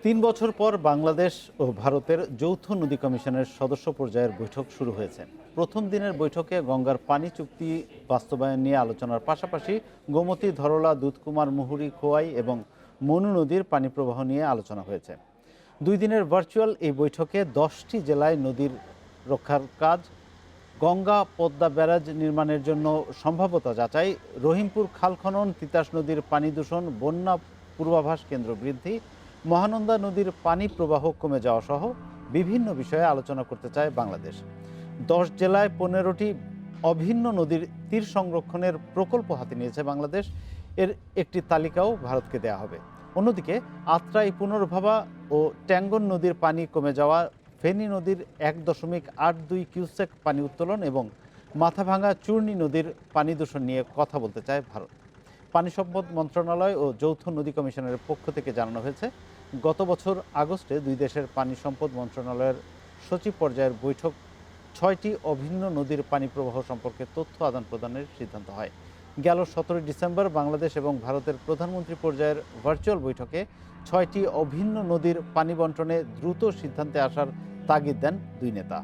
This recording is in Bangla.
৩ বছর পর বাংলাদেশ ও ভারতের যৌথ নদী কমিশনের সদস্য পর্যায়ের বৈঠক শুরু হয়েছে। প্রথম দিনের বৈঠকে গঙ্গার পানি চুক্তি বাস্তবায়ন নিয়ে আলোচনার পাশাপাশি গোমতী, ধরলা, দুধকুমার, মুহুরী, খোয়াই এবং মনু নদীর পানি প্রবাহ নিয়ে আলোচনা হয়েছে। ২ দিনের ভার্চুয়াল এই বৈঠকে ১০টি জেলায় নদীর রক্ষার কাজ, গঙ্গা পদ্মা ব্যারাজ নির্মাণের জন্য সম্ভাব্যতা যাচাই, রহিমপুর খাল খনন, তিতাস নদীর পানি দূষণ, বন্যা পূর্বাভাস কেন্দ্র বৃদ্ধি, মহানন্দা নদীর পানি প্রবাহ কমে যাওয়া সহ বিভিন্ন বিষয়ে আলোচনা করতে চায় বাংলাদেশ। ১০ জেলায় ১৫টি অভিন্ন নদীর তীর সংরক্ষণের প্রকল্প হাতে নিয়েছে বাংলাদেশ। এর একটি তালিকাও ভারতকে দেয়া হবে। অন্যদিকে আত্রাই পুনর্ভাবা ও ট্যাঙ্গন নদীর পানি কমে যাওয়া, ফেনী নদীর ১.৮২ কিউসেক পানি উত্তোলন এবং মাথাভাঙা চূর্ণী নদীর পানি দূষণ নিয়ে কথা বলতে চায় ভারত। পানি সম্পদ মন্ত্রণালয় ও যৌথ নদী কমিশনের পক্ষ থেকে জানানো হয়েছে, গত বছর আগস্টে দুই দেশের পানি সম্পদ মন্ত্রণালয়ের সচিব পর্যায়ের বৈঠক ৬টি অভিন্ন নদীর পানি প্রবাহ সম্পর্কে তথ্য আদান প্রদানের সিদ্ধান্ত হয়। গেল ১৭ ডিসেম্বর বাংলাদেশ এবং ভারতের প্রধানমন্ত্রী পর্যায়ের ভার্চুয়াল বৈঠকে ৬টি অভিন্ন নদীর পানি বণ্টনে দ্রুত সিদ্ধান্তে আসার তাগিদ দেন দুই নেতা।